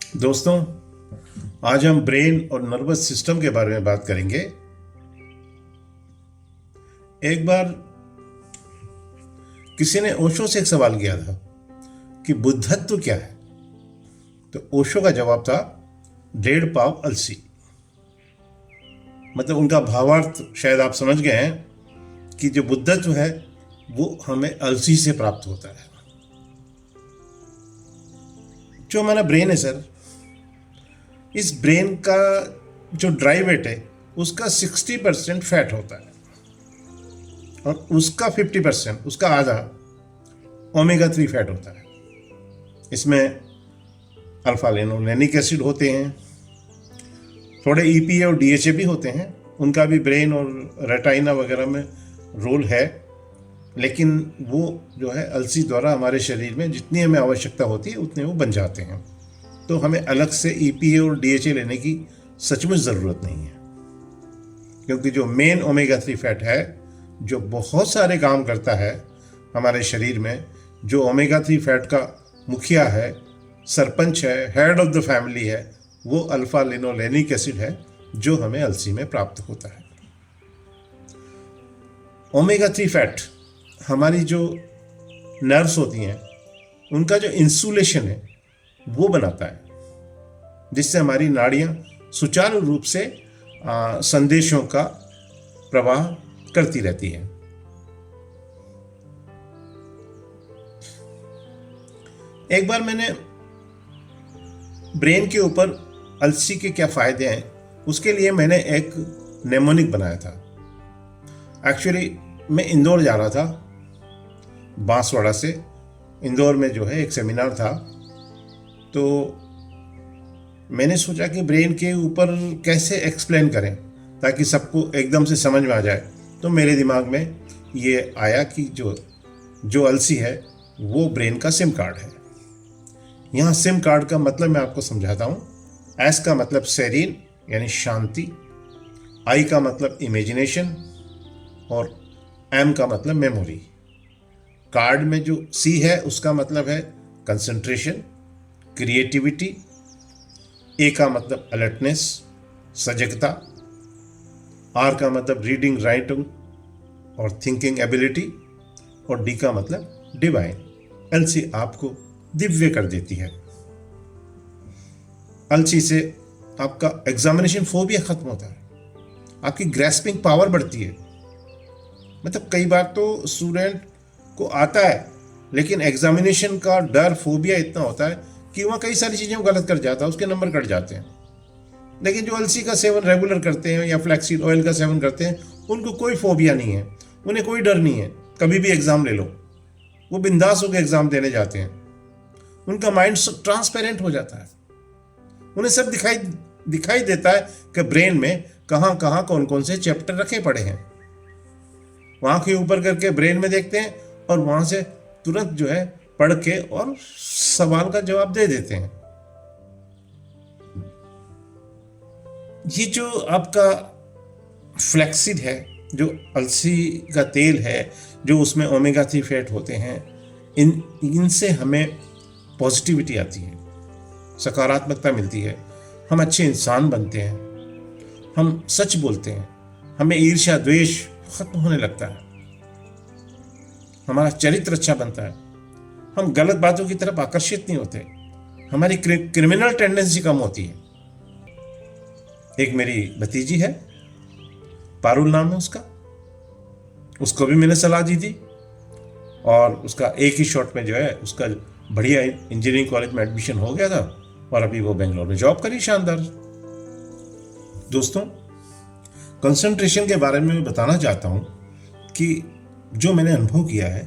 दोस्तों, आज हम ब्रेन और नर्वस सिस्टम के बारे में बात करेंगे। एक बार किसी ने ओशो से एक सवाल किया था कि बुद्धत्व क्या है। तो ओशो का जवाब था 1.5 पाव अलसी। मतलब उनका भावार्थ शायद आप समझ गए हैं कि जो बुद्धत्व है वो हमें अलसी से प्राप्त होता है। जो हमारा ब्रेन है सर, इस ब्रेन का जो ड्राई वेट है उसका 60% फैट होता है और उसका 50%, उसका आधा ओमेगा 3 फैट होता है। इसमें अल्फा लिनोलेनिक एसिड होते हैं, थोड़े ईपीए और डीएचए भी होते हैं, उनका भी ब्रेन और रेटाइना वगैरह में रोल है। लेकिन वो जो है अलसी द्वारा हमारे शरीर में जितनी हमें आवश्यकता होती है उतने वो बन जाते हैं। तो हमें अलग से ईपीए और डीएचए लेने की सचमुच ज़रूरत नहीं है, क्योंकि जो मेन ओमेगा 3 फैट है जो बहुत सारे काम करता है हमारे शरीर में, जो ओमेगा 3 फैट का मुखिया है, सरपंच है, हेड ऑफ द फैमिली है, वो अल्फा लिनोलेनिक एसिड है जो हमें अलसी में प्राप्त होता है। ओमेगा 3 फैट हमारी जो नर्व्स होती हैं उनका जो इंसुलेशन है वो बनाता है, जिससे हमारी नाड़ियां सुचारू रूप से संदेशों का प्रवाह करती रहती है। एक बार मैंने ब्रेन के ऊपर अलसी के क्या फायदे हैं उसके लिए मैंने एक नेमोनिक बनाया था। एक्चुअली मैं इंदौर जा रहा था, बांसवाड़ा से इंदौर में जो है एक सेमिनार था। तो मैंने सोचा कि ब्रेन के ऊपर कैसे एक्सप्लेन करें ताकि सबको एकदम से समझ में आ जाए। तो मेरे दिमाग में ये आया कि जो अलसी है वो ब्रेन का सिम कार्ड है। यहाँ सिम कार्ड का मतलब मैं आपको समझाता हूँ। एस का मतलब सेरीन यानी शांति, आई का मतलब इमेजिनेशन और एम का मतलब मेमोरी। कार्ड में जो सी है उसका मतलब है कंसंट्रेशन, क्रिएटिविटी। ए का मतलब अलर्टनेस, सजगता। आर का मतलब रीडिंग, राइटिंग और थिंकिंग एबिलिटी। और डी का मतलब डिवाइन। अलसी आपको दिव्य कर देती है। अलसी से आपका एग्जामिनेशन फोबिया खत्म होता है, आपकी ग्रैस्पिंग पावर बढ़ती है। मतलब कई बार तो स्टूडेंट को आता है लेकिन एग्जामिनेशन का डर, फोबिया इतना होता है कि वहाँ कई सारी चीज़ें गलत कर जाता है, उसके नंबर कट जाते हैं। लेकिन जो अलसी का सेवन रेगुलर करते हैं या फ्लैक्सीड ऑयल का सेवन करते हैं उनको कोई फोबिया नहीं है, उन्हें कोई डर नहीं है। कभी भी एग्ज़ाम ले लो, वो बिंदास होकर एग्ज़ाम देने जाते हैं। उनका माइंड ट्रांसपेरेंट हो जाता है, उन्हें सब दिखाई देता है कि ब्रेन में कहाँ कहाँ कौन कौन से चैप्टर रखे पड़े हैं। वहाँ के ऊपर करके ब्रेन में देखते हैं और वहाँ से तुरंत जो है पढ़ के और सवाल का जवाब दे देते हैं। ये जो आपका फ्लैक्सीड है, जो अलसी का तेल है, जो उसमें ओमेगा 3 फैट होते हैं, इनसे हमें पॉजिटिविटी आती है, सकारात्मकता मिलती है, हम अच्छे इंसान बनते हैं, हम सच बोलते हैं, हमें ईर्ष्या द्वेष खत्म होने लगता है, हमारा चरित्र अच्छा बनता है, हम गलत बातों की तरफ आकर्षित नहीं होते, हमारी क्रिमिनल टेंडेंसी कम होती है। एक मेरी भतीजी है, पारुल नाम है उसका, उसको भी मैंने सलाह दी थी और उसका एक ही शॉट में जो है उसका बढ़िया इंजीनियरिंग कॉलेज में एडमिशन हो गया था और अभी वो बेंगलोर में जॉब करी, शानदार। दोस्तों, कंसंट्रेशन के बारे में मैं बताना चाहता हूँ कि जो मैंने अनुभव किया है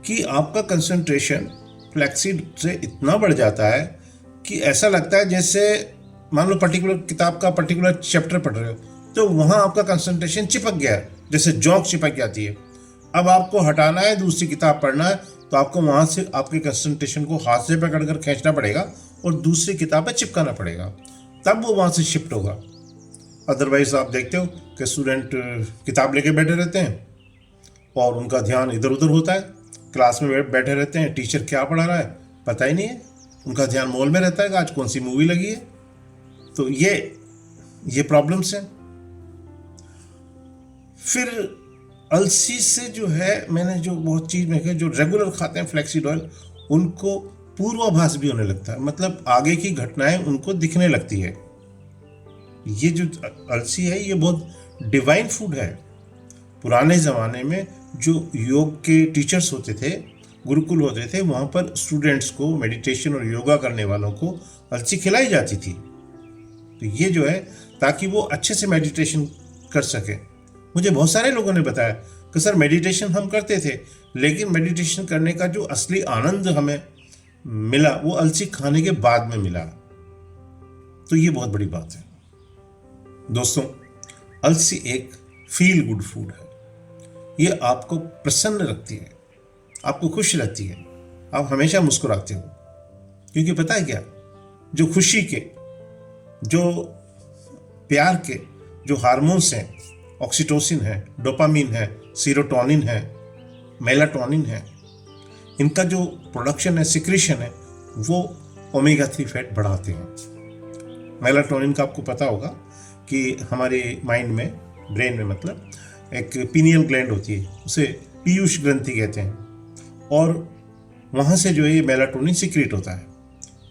कि आपका कंसंट्रेशन फ्लैक्सीड से इतना बढ़ जाता है कि ऐसा लगता है जैसे मान लो पर्टिकुलर किताब का पर्टिकुलर चैप्टर पढ़ रहे हो तो वहाँ आपका कंसंट्रेशन चिपक गया है, जैसे जॉक चिपक जाती है। अब आपको हटाना है, दूसरी किताब पढ़ना है, तो आपको वहाँ से आपके कंसंट्रेशन को हाथ से पकड़कर खींचना पड़ेगा और दूसरी किताब पर चिपकाना पड़ेगा, तब वो वहाँ से शिफ्ट होगा। अदरवाइज आप देखते हो कि स्टूडेंट किताब लेके बैठे रहते हैं और उनका ध्यान इधर उधर होता है, क्लास में बैठे रहते हैं, टीचर क्या पढ़ा रहा है पता ही नहीं है, उनका ध्यान मॉल में रहता है कि आज कौन सी मूवी लगी है। तो ये प्रॉब्लम्स हैं। फिर अलसी से जो है, मैंने जो बहुत चीज में जो रेगुलर खाते हैं फ्लैक्सीड ऑयल, उनको पूर्वाभास भी होने लगता है, मतलब आगे की घटनाएं उनको दिखने लगती है। ये जो अलसी है ये बहुत डिवाइन फूड है। पुराने ज़माने में जो योग के टीचर्स होते थे, गुरुकुल होते थे, वहाँ पर स्टूडेंट्स को, मेडिटेशन और योगा करने वालों को अलसी खिलाई जाती थी। तो ये जो है ताकि वो अच्छे से मेडिटेशन कर सके। मुझे बहुत सारे लोगों ने बताया कि सर मेडिटेशन हम करते थे, लेकिन मेडिटेशन करने का जो असली आनंद हमें मिला वो अलसी खाने के बाद में मिला। तो ये बहुत बड़ी बात है दोस्तों। अलसी एक फील गुड फूड है। ये आपको प्रसन्न रखती है, आपको खुश रहती है, आप हमेशा मुस्कुराते हो। क्योंकि पता है क्या, जो खुशी के, जो प्यार के जो हार्मोन्स हैं, ऑक्सीटोसिन है, डोपामिन है, सीरोटोनिन है, मेलाटोनिन है, इनका जो प्रोडक्शन है, सिक्रीशन है, वो ओमेगा 3 फैट बढ़ाते हैं। मेलाटोनिन का आपको पता होगा कि हमारे माइंड में, ब्रेन में मतलब, एक पीनियल ग्लैंड होती है, उसे पीयूष ग्रंथि कहते हैं, और वहाँ से जो है ये मेलाटोनिन सिक्रीट होता है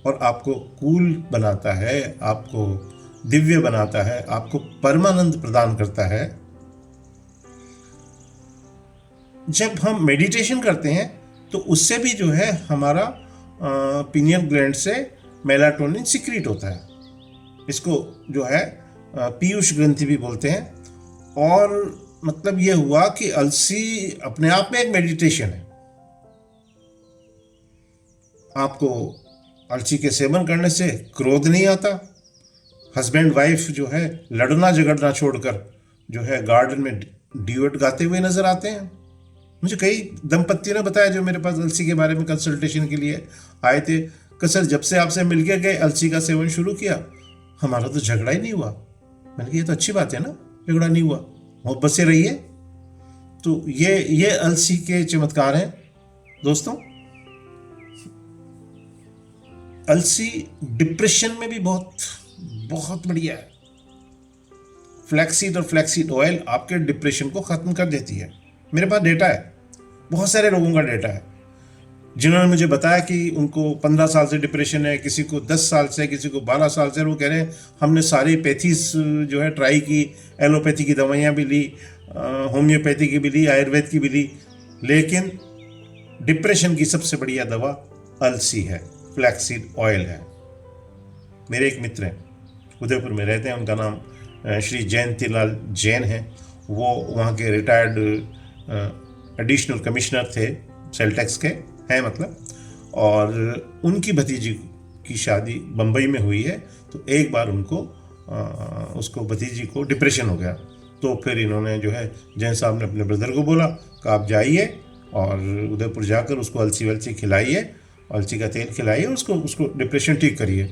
और आपको कूल बनाता है, आपको दिव्य बनाता है, आपको परमानंद प्रदान करता है। जब हम मेडिटेशन करते हैं तो उससे भी जो है हमारा पीनियल ग्लैंड से मेलाटोनिन सिक्रीट होता है। इसको जो है पीयूष ग्रंथि भी बोलते हैं। और मतलब यह हुआ कि अलसी अपने आप में एक मेडिटेशन है। आपको अलसी के सेवन करने से क्रोध नहीं आता। हस्बैंड वाइफ जो है लड़ना झगड़ना छोड़कर जो है गार्डन में ड्यूएट गाते हुए नजर आते हैं। मुझे कई दंपतियों ने बताया जो मेरे पास अलसी के बारे में कंसल्टेशन के लिए आए थे कि सर जब से आपसे मिलके गए अलसी का सेवन शुरू किया, हमारा तो झगड़ा ही नहीं हुआ। मैंने कहा ये तो अच्छी बात है ना, झगड़ा नहीं हुआ, मोहब्बत से रहिए। तो ये अलसी के चमत्कार हैं दोस्तों। अलसी डिप्रेशन में भी बहुत बढ़िया है। फ्लैक्सीड और फ्लैक्सीड ऑयल आपके डिप्रेशन को खत्म कर देती है। मेरे पास डेटा है, बहुत सारे लोगों का डेटा है जिन्होंने मुझे बताया कि उनको 15 साल से डिप्रेशन है, किसी को 10 साल से, किसी को 12 साल से। वो कह रहे हैं हमने सारी पैथीज जो है ट्राई की, एलोपैथी की दवाइयाँ भी ली, होम्योपैथी की भी ली, आयुर्वेद की भी ली, लेकिन डिप्रेशन की सबसे बढ़िया दवा अलसी है, फ्लैक्सीड ऑयल है। मेरे एक मित्र हैं, उदयपुर में रहते हैं, उनका नाम श्री जयंतीलाल जैन है। वो वहाँ के रिटायर्ड एडिशनल कमिश्नर थे, सेल टैक्स के हैं मतलब। और उनकी भतीजी की शादी बम्बई में हुई है। तो एक बार उसको भतीजी को डिप्रेशन हो गया। तो फिर इन्होंने जो है जैन साहब ने अपने ब्रदर को बोला कि आप जाइए और उदयपुर जाकर उसको अलसी वलसी खिलाइए, अलसी का तेल खिलाइए, उसको डिप्रेशन ठीक करिए।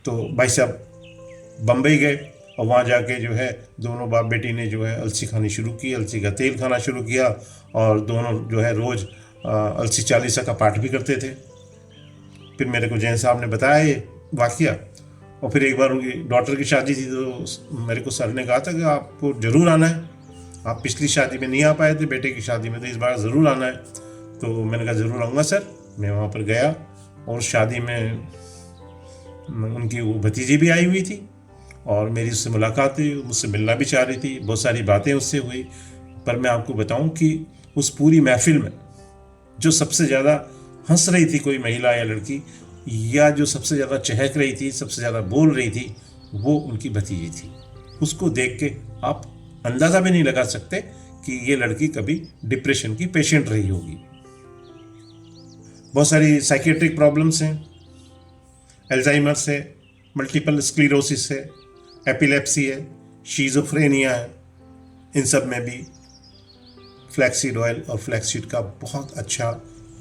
तो भाई साहब बम्बई गए और वहाँ जाके जो है दोनों बाप बेटी ने जो है अलसी खानी शुरू की, अलसी का तेल खाना शुरू किया, और दोनों जो है रोज़ अलसी चालीसा का पाठ भी करते थे। फिर मेरे को जैन साहब ने बताया ये वाकया। और फिर एक बार उनकी डॉटर की शादी थी, तो मेरे को सर ने कहा था कि आपको ज़रूर आना है, आप पिछली शादी में नहीं आ पाए थे बेटे की शादी में, तो इस बार ज़रूर आना है। तो मैंने कहा ज़रूर आऊँगा सर। मैं वहाँ पर गया और शादी में उनकी वो भतीजी भी आई हुई थी और मेरी उससे मुलाकात हुई, मुझसे मिलना भी चाह रही थी, बहुत सारी बातें उससे हुई। पर मैं आपको बताऊं कि उस पूरी महफिल में जो सबसे ज़्यादा हंस रही थी कोई महिला या लड़की, या जो सबसे ज़्यादा चहक रही थी, सबसे ज़्यादा बोल रही थी, वो उनकी भतीजी थी। उसको देख के आप अंदाज़ा भी नहीं लगा सकते कि ये लड़की कभी डिप्रेशन की पेशेंट रही होगी। बहुत सारी साइकेट्रिक प्रॉब्लम्स हैं, एल्जाइमर्स है, मल्टीपल स्क्लेरोसिस है, एपिलेप्सी है, शीजोफ्रेनिया है। इन सब में भी फ्लैक्सीड ऑयल और फ्लैक्सीड का बहुत अच्छा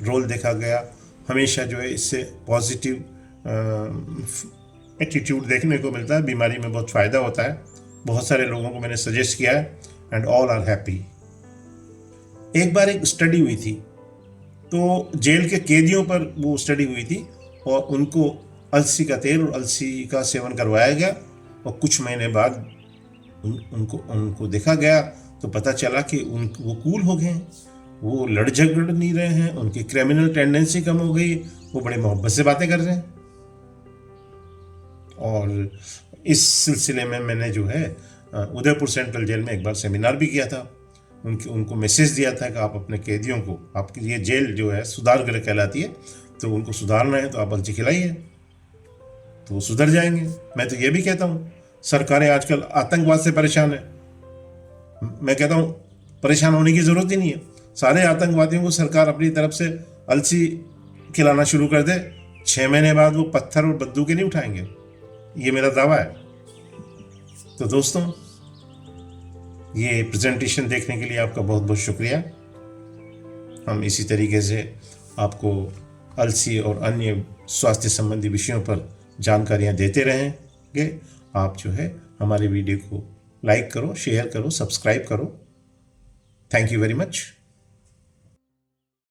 रोल देखा गया। हमेशा जो है इससे पॉजिटिव एटीट्यूड देखने को मिलता है, बीमारी में बहुत फ़ायदा होता है। बहुत सारे लोगों को मैंने सजेस्ट किया है एंड ऑल आर हैप्पी। एक बार एक स्टडी हुई थी, तो जेल के कैदियों पर वो स्टडी हुई थी, और उनको अलसी का तेल और अलसी का सेवन करवाया गया और कुछ महीने बाद उनको देखा गया तो पता चला कि वो कूल हो गए हैं, वो लड़ झगड़ नहीं रहे हैं, उनकी क्रिमिनल टेंडेंसी कम हो गई, वो बड़े मोहब्बत से बातें कर रहे हैं। और इस सिलसिले में मैंने जो है उदयपुर सेंट्रल जेल में एक बार सेमिनार भी किया था। उनको मैसेज दिया था कि आप अपने कैदियों को, आपकी ये जेल जो है सुधार गृह कहलाती है, तो उनको सुधारना है तो आप अलसी खिलाइए तो वो सुधर जाएंगे। मैं तो ये भी कहता हूँ सरकारें आजकल आतंकवाद से परेशान है, मैं कहता हूँ परेशान होने की ज़रूरत ही नहीं है। सारे आतंकवादियों को सरकार अपनी तरफ से अलसी खिलाना शुरू कर दे, 6 महीने बाद वो पत्थर और बंदूकें नहीं उठाएंगे, ये मेरा दावा है। तो दोस्तों, ये प्रेजेंटेशन देखने के लिए आपका बहुत बहुत शुक्रिया। हम इसी तरीके से आपको अलसी और अन्य स्वास्थ्य संबंधी विषयों पर जानकारियाँ देते रहेंगे। आप जो है हमारे वीडियो को लाइक करो, शेयर करो, सब्सक्राइब करो। Thank you very much.